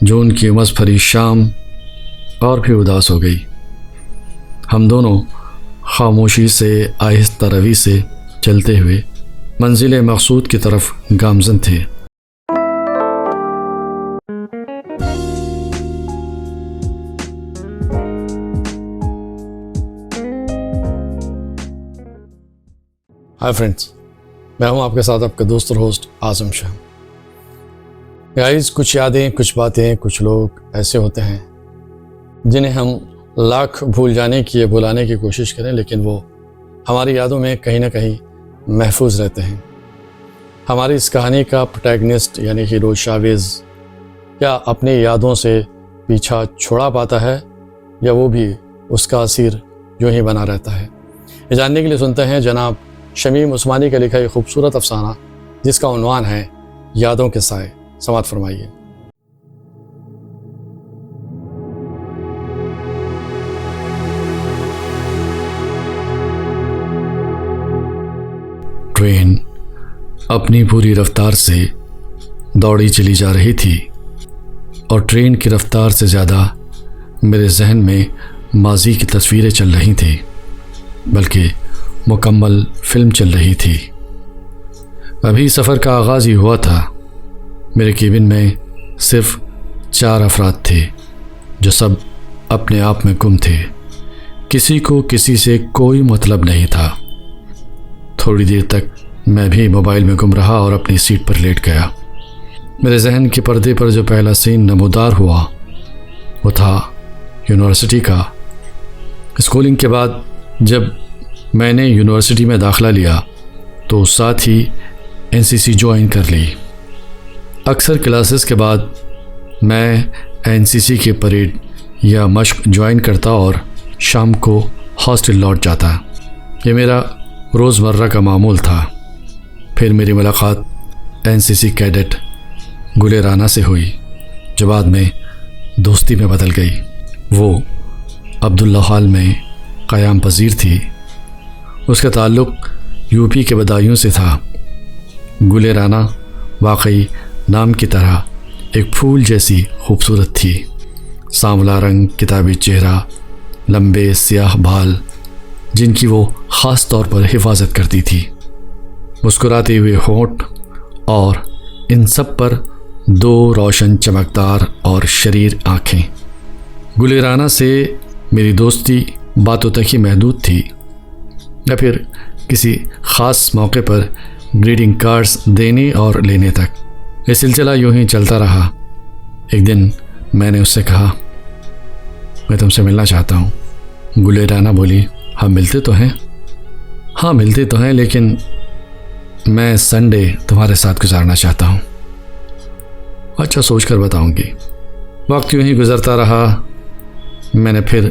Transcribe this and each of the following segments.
جون کی امس بھری شام اور بھی اداس ہو گئی۔ ہم دونوں خاموشی سے آہستہ روی سے چلتے ہوئے منزل مقصود کی طرف گامزن تھے۔ ہائی فرینڈس، میں ہوں آپ کے ساتھ آپ کا دوست اور ہوسٹ اعظم شاہ۔ گائز، کچھ یادیں، کچھ باتیں، کچھ لوگ ایسے ہوتے ہیں جنہیں ہم لاکھ بھول جانے کی یا بھلانے کی کوشش کریں، لیکن وہ ہماری یادوں میں کہیں نہ کہیں محفوظ رہتے ہیں۔ ہماری اس کہانی کا پروٹیگنسٹ یعنی ہیرو شاویز کیا اپنی یادوں سے پیچھا چھڑا پاتا ہے یا وہ بھی اس کا اسیر یوں ہی بنا رہتا ہے؟ یہ جاننے کے لیے سنتے ہیں جناب شمیم عثمانی کا لکھا ایک خوبصورت افسانہ جس کا عنوان ہے یادوں کے سائے۔ سماعت فرمائیے۔ ٹرین اپنی پوری رفتار سے دوڑی چلی جا رہی تھی اور ٹرین کی رفتار سے زیادہ میرے ذہن میں ماضی کی تصویریں چل رہی تھیں، بلکہ مکمل فلم چل رہی تھی۔ ابھی سفر کا آغاز ہی ہوا تھا۔ میرے کیبن میں صرف 4 افراد تھے جو سب اپنے آپ میں گم تھے۔ کسی کو کسی سے کوئی مطلب نہیں تھا۔ تھوڑی دیر تک میں بھی موبائل میں گم رہا اور اپنی سیٹ پر لیٹ گیا۔ میرے ذہن کے پردے پر جو پہلا سین نمودار ہوا وہ تھا یونیورسٹی کا۔ اسکولنگ کے بعد جب میں نے یونیورسٹی میں داخلہ لیا تو ساتھ ہی NCC جوائن کر لی۔ اکثر کلاسز کے بعد میں NCC کی پریڈ یا مشق جوائن کرتا اور شام کو ہاسٹل لوٹ جاتا۔ یہ میرا روزمرہ کا معمول تھا۔ پھر میری ملاقات NCC کیڈٹ گل رانا سے ہوئی جو بعد میں دوستی میں بدل گئی۔ وہ عبداللہ ہال میں قیام پذیر تھی۔ اس کا تعلق UP کے بدایوں سے تھا۔ گل رانا واقعی نام کی طرح ایک پھول جیسی خوبصورت تھی۔ سانولا رنگ، کتابی چہرہ، لمبے سیاہ بال جن کی وہ خاص طور پر حفاظت کرتی تھی، مسکراتے ہوئے ہونٹ اور ان سب پر 2 روشن چمکدار اور شریر آنکھیں۔ گل رانا سے میری دوستی باتوں تک ہی محدود تھی یا پھر کسی خاص موقع پر گریٹنگ کارڈز دینے اور لینے تک۔ یہ سلسلہ یوں ہی چلتا رہا۔ ایک دن میں نے اس سے کہا، میں تم سے ملنا چاہتا ہوں۔ گل رانا بولی، ہم ملتے تو ہیں؟ ہاں ملتے تو ہیں، لیکن میں سنڈے تمہارے ساتھ گزارنا چاہتا ہوں۔ اچھا، سوچ کر بتاؤں گی۔ وقت یوں ہی گزرتا رہا۔ میں نے پھر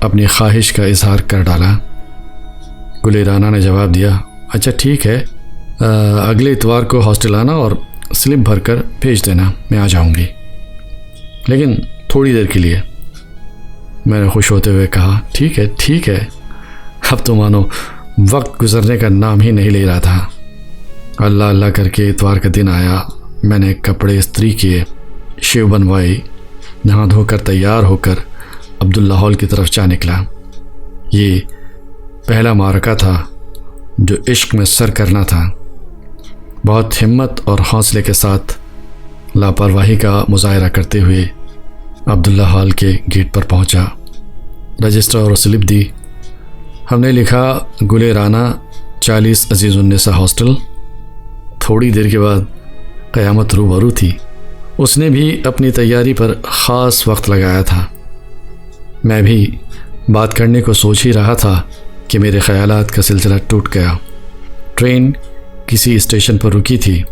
اپنی خواہش کا اظہار کر ڈالا۔ گل رانا نے جواب دیا، اچھا ٹھیک ہے، اگلے اتوار کو ہاسٹل آنا اور سلپ بھر کر بھیج دینا، میں آ جاؤں گی، لیکن تھوڑی دیر کے لیے۔ میں نے خوش ہوتے ہوئے کہا، ٹھیک ہے۔ اب تو مانو وقت گزرنے کا نام ہی نہیں لے رہا تھا۔ اللہ کر کے اتوار کا دن آیا۔ میں نے کپڑے استری کیے، شیو بنوائی، نہا دھو کر تیار ہو کر عبداللہ ہال کی طرف جا نکلا۔ یہ پہلا معرکہ تھا جو عشق میں سر کرنا تھا۔ بہت ہمت اور حوصلے کے ساتھ لاپرواہی کا مظاہرہ کرتے ہوئے عبداللہ ہال کے گیٹ پر پہنچا، رجسٹر اور سلپ دی۔ ہم نے لکھا گل رانا 40 عزیز النساء ہاسٹل۔ تھوڑی دیر کے بعد قیامت روبرو تھی۔ اس نے بھی اپنی تیاری پر خاص وقت لگایا تھا۔ میں بھی بات کرنے کو سوچ ہی رہا تھا کہ میرے خیالات کا سلسلہ ٹوٹ گیا۔ ٹرین کسی اسٹیشن پر رکی تھی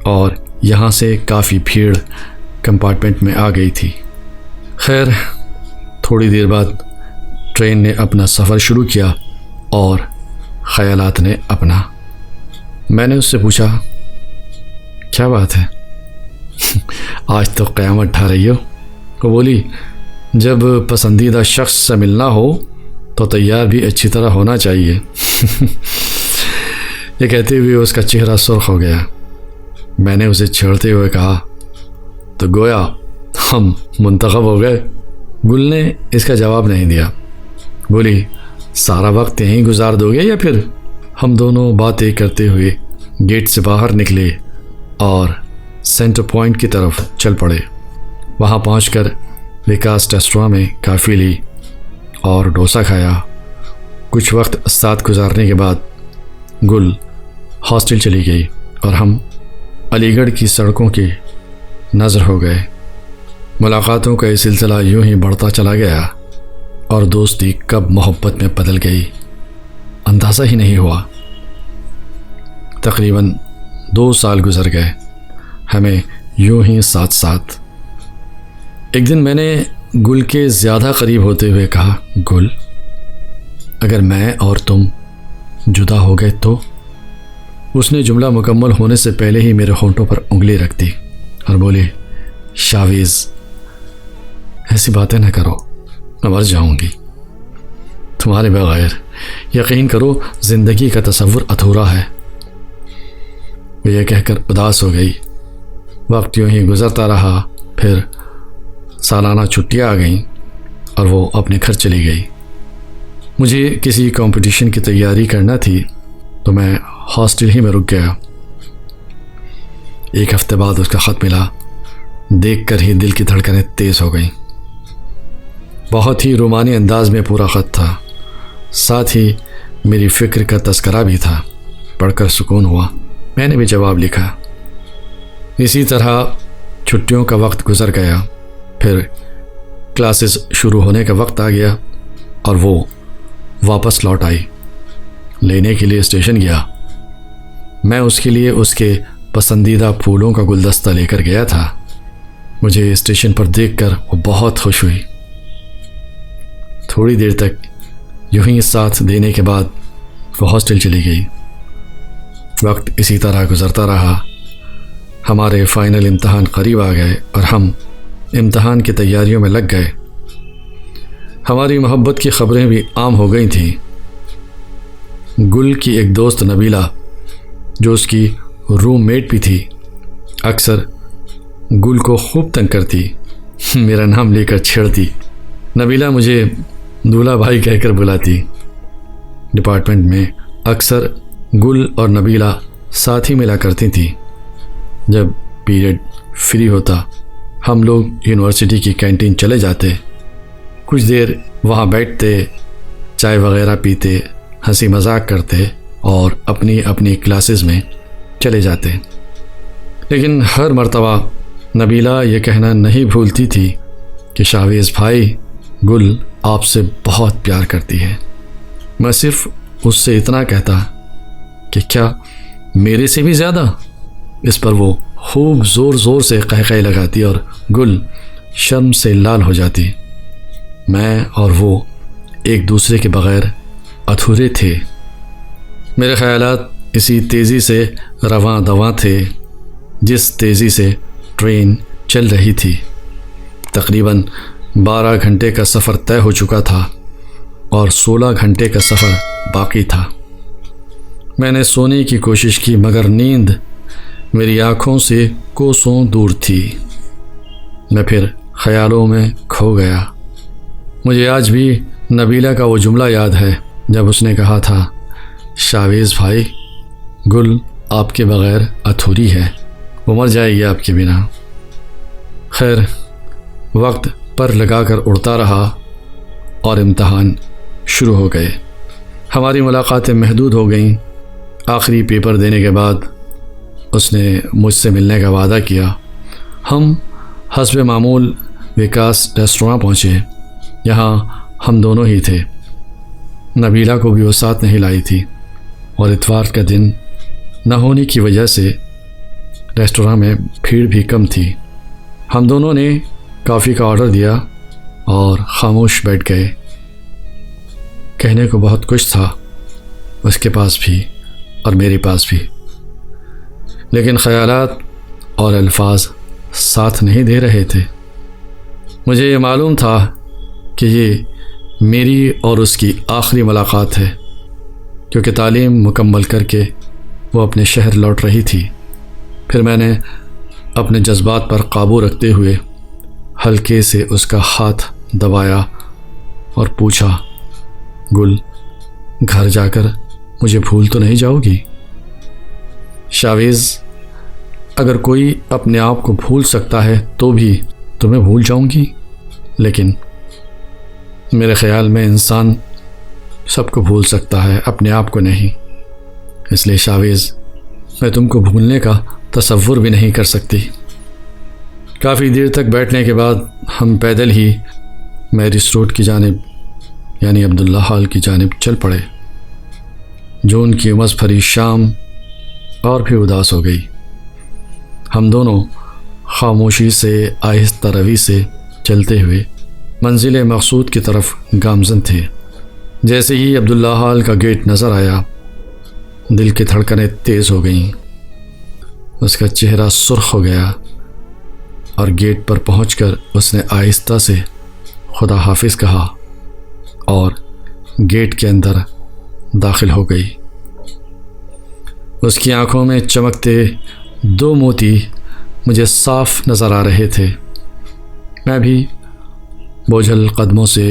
اور یہاں سے کافی بھیڑ کمپارٹمنٹ میں آ گئی تھی۔ خیر، تھوڑی دیر بعد ٹرین نے اپنا سفر شروع کیا اور خیالات نے اپنا۔ میں نے اس سے پوچھا، کیا بات ہے؟ آج تو قیامت ڈھا رہی ہو؟ وہ بولی، جب پسندیدہ شخص سے ملنا ہو تو تیار بھی اچھی طرح ہونا چاہیے۔ یہ کہتے ہوئے اس کا چہرہ سرخ ہو گیا۔ میں نے اسے چھیڑتے ہوئے کہا، تو گویا ہم منتخب ہو گئے؟ گل نے اس کا جواب نہیں دیا۔ بولی سارا وقت یہیں گزار دو گے یا پھر؟ ہم دونوں باتیں کرتے ہوئے گیٹ سے باہر نکلے اور سینٹر پوائنٹ کی طرف چل پڑے۔ وہاں پہنچ کر وکاس ریسٹوراں میں کافی لی اور ڈوسا کھایا۔ کچھ وقت ساتھ گزارنے کے بعد گل ہاسٹل چلی گئی اور ہم علی گڑھ کی سڑکوں کی نظر ہو گئے۔ ملاقاتوں کا یہ سلسلہ یوں ہی بڑھتا چلا گیا اور دوستی کب محبت میں بدل گئی اندازہ ہی نہیں ہوا۔ تقریباً 2 سال گزر گئے ہمیں یوں ہی ساتھ ساتھ۔ ایک دن میں نے گل کے زیادہ قریب ہوتے ہوئے کہا، گل اگر میں اور تم جدا ہو گئے تو؟ اس نے جملہ مکمل ہونے سے پہلے ہی میرے ہونٹوں پر انگلی رکھ دی اور بولی، شاویز ایسی باتیں نہ کرو، میں مر جاؤں گی تمہارے بغیر۔ یقین کرو زندگی کا تصور ادھورا ہے۔ وہ یہ کہہ کر اداس ہو گئی۔ وقت یوں ہی گزرتا رہا، پھر سالانہ چھٹیاں آ گئیں اور وہ اپنے گھر چلی گئی۔ مجھے کسی کمپٹیشن کی تیاری کرنا تھی تو میں ہاسٹل ہی میں رک گیا۔ 1 ہفتے بعد اس کا خط ملا۔ دیکھ کر ہی دل کی دھڑکنیں تیز ہو گئیں۔ بہت ہی رومانی انداز میں پورا خط تھا، ساتھ ہی میری فکر کا تذکرہ بھی تھا۔ پڑھ کر سکون ہوا۔ میں نے بھی جواب لکھا۔ اسی طرح چھٹیوں کا وقت گزر گیا، پھر کلاسز شروع ہونے کا وقت آ گیا اور وہ واپس لوٹ آئی۔ لینے کے لیے اسٹیشن گیا۔ میں اس کے لیے اس کے پسندیدہ پھولوں کا گلدستہ لے کر گیا تھا۔ مجھے اسٹیشن پر دیکھ کر وہ بہت خوش ہوئی۔ تھوڑی دیر تک یوں ہی ساتھ دینے کے بعد وہ ہاسٹل چلی گئی۔ وقت اسی طرح گزرتا رہا۔ ہمارے فائنل امتحان قریب آ گئے اور ہم امتحان کی تیاریوں میں لگ گئے۔ ہماری محبت کی خبریں بھی عام ہو گئی تھیں۔ گل کی ایک دوست نبیلہ، جو اس کی روم میٹ بھی تھی، اکثر گل کو خوب تنگ کرتی، میرا نام لے کر چھیڑتی۔ نبیلہ مجھے دولہا بھائی کہہ کر بلاتی۔ ڈپارٹمنٹ میں اکثر گل اور نبیلہ ساتھ ہی ملا کرتی تھی۔ جب پیریڈ فری ہوتا ہم لوگ یونیورسٹی کی کینٹین چلے جاتے، کچھ دیر وہاں بیٹھتے، چائے وغیرہ پیتے، ہنسی مذاق کرتے اور اپنی اپنی کلاسز میں چلے جاتے۔ لیکن ہر مرتبہ نبیلہ یہ کہنا نہیں بھولتی تھی کہ شاویز بھائی، گل آپ سے بہت پیار کرتی ہے۔ میں صرف اس سے اتنا کہتا کہ کیا میرے سے بھی زیادہ؟ اس پر وہ خوب زور زور سے قہقہے لگاتی اور گل شرم سے لال ہو جاتی۔ میں اور وہ ایک دوسرے کے بغیر ادھورے تھے۔ میرے خیالات اسی تیزی سے رواں دواں تھے جس تیزی سے ٹرین چل رہی تھی۔ تقریباً 12 گھنٹے کا سفر طے ہو چکا تھا اور 16 گھنٹے کا سفر باقی تھا۔ میں نے سونے کی کوشش کی مگر نیند میری آنکھوں سے کوسوں دور تھی۔ میں پھر خیالوں میں کھو گیا۔ مجھے آج بھی نبیلہ کا وہ جملہ یاد ہے جب اس نے کہا تھا، شاویز بھائی، گل آپ کے بغیر ادھوری ہے، وہ مر جائے گی آپ کے بنا۔ خیر، وقت پر لگا کر اڑتا رہا اور امتحان شروع ہو گئے۔ ہماری ملاقاتیں محدود ہو گئیں۔ آخری پیپر دینے کے بعد اس نے مجھ سے ملنے کا وعدہ کیا۔ ہم حسب معمول وکاس ریسٹوراں پہنچے۔ یہاں ہم دونوں ہی تھے۔ نبیلہ کو بھی وہ ساتھ نہیں لائی تھی اور اتوار کا دن نہ ہونے کی وجہ سے ریسٹوراں میں بھیڑ بھی کم تھی۔ ہم دونوں نے کافی کا آرڈر دیا اور خاموش بیٹھ گئے۔ کہنے کو بہت کچھ تھا اس کے پاس بھی اور میرے پاس بھی، لیکن خیالات اور الفاظ ساتھ نہیں دے رہے تھے۔ مجھے یہ معلوم تھا کہ یہ میری اور اس کی آخری ملاقات ہے، کیونکہ تعلیم مکمل کر کے وہ اپنے شہر لوٹ رہی تھی۔ پھر میں نے اپنے جذبات پر قابو رکھتے ہوئے ہلکے سے اس کا ہاتھ دبایا اور پوچھا، گل، گھر جا کر مجھے بھول تو نہیں جاؤ گی؟ شاویز، اگر کوئی اپنے آپ کو بھول سکتا ہے تو بھی تمہیں بھول جاؤں گی، لیکن میرے خیال میں انسان سب کو بھول سکتا ہے، اپنے آپ کو نہیں۔ اس لیے شاویز، میں تم کو بھولنے کا تصور بھی نہیں کر سکتی۔ کافی دیر تک بیٹھنے کے بعد ہم پیدل ہی میریس روڈ کی جانب یعنی عبداللہ ہال کی جانب چل پڑے۔ جون کی امس بھری شام اور بھی اداس ہو گئی۔ ہم دونوں خاموشی سے آہستہ روی سے چلتے ہوئے منزل مقصود کی طرف گامزن تھے۔ جیسے ہی عبداللہ ہال کا گیٹ نظر آیا، دل کی دھڑکنیں تیز ہو گئیں۔ اس کا چہرہ سرخ ہو گیا اور گیٹ پر پہنچ کر اس نے آہستہ سے خدا حافظ کہا اور گیٹ کے اندر داخل ہو گئی۔ اس کی آنکھوں میں چمکتے 2 موتی مجھے صاف نظر آ رہے تھے۔ میں بھی بوجھل قدموں سے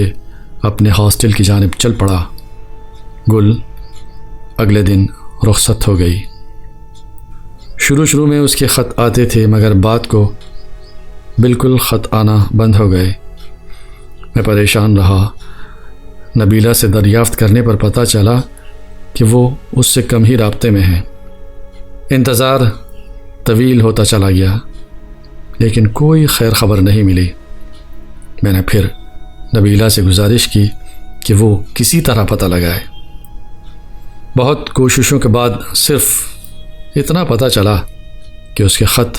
اپنے ہاسٹل کی جانب چل پڑا۔ گل اگلے دن رخصت ہو گئی۔ شروع میں اس کے خط آتے تھے، مگر بعد کو بالکل خط آنا بند ہو گئے۔ میں پریشان رہا۔ نبیلہ سے دریافت کرنے پر پتہ چلا کہ وہ اس سے کم ہی رابطے میں ہیں۔ انتظار طویل ہوتا چلا گیا، لیکن کوئی خیر خبر نہیں ملی۔ میں نے پھر نبیلہ سے گزارش کی کہ وہ کسی طرح پتہ لگائے۔ بہت کوششوں کے بعد صرف اتنا پتہ چلا کہ اس کے خط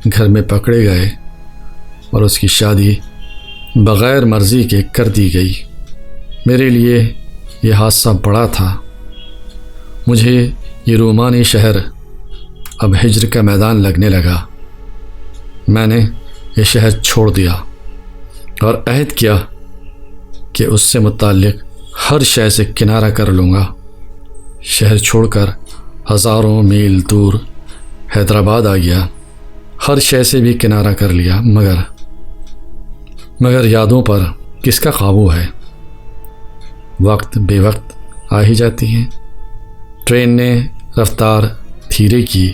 گھر میں پکڑے گئے اور اس کی شادی بغیر مرضی کے کر دی گئی۔ میرے لیے یہ حادثہ بڑا تھا۔ مجھے یہ رومانی شہر اب ہجر کا میدان لگنے لگا۔ میں نے یہ شہر چھوڑ دیا اور عہد کیا کہ اس سے متعلق ہر شے سے کنارہ کر لوں گا۔ شہر چھوڑ کر ہزاروں میل دور حیدرآباد آ گیا۔ ہر شے سے بھی کنارہ کر لیا، مگر یادوں پر کس کا قابو ہے؟ وقت بے وقت آ ہی جاتی ہیں۔ ٹرین نے رفتار دھیرے کی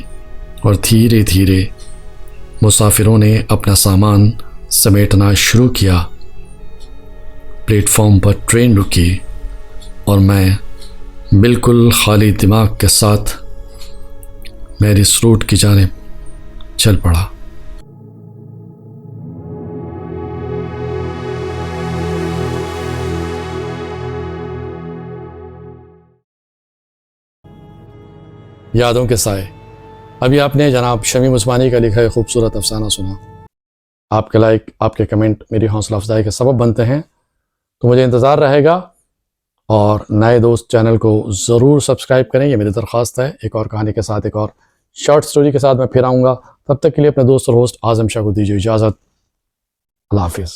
اور دھیرے دھیرے مسافروں نے اپنا سامان سمیٹنا شروع کیا۔ پلیٹ فارم پر ٹرین رکی اور میں بالکل خالی دماغ کے ساتھ میریس روڈ کی جانب چل پڑا۔ یادوں کے سائے۔ ابھی آپ نے جناب شمیم عثمانی کا لکھا ہے خوبصورت افسانہ سنا۔ آپ کے لائک، آپ کے کمنٹ میری حوصلہ افزائی کا سبب بنتے ہیں، تو مجھے انتظار رہے گا۔ اور نئے دوست چینل کو ضرور سبسکرائب کریں، یہ میری درخواست ہے۔ ایک اور کہانی کے ساتھ، ایک اور شارٹ سٹوری کے ساتھ میں پھر آؤں گا۔ تب تک کے لیے اپنے دوست اور ہوسٹ اعظم شاہ کو دیجیے اجازت۔ اللہ حافظ۔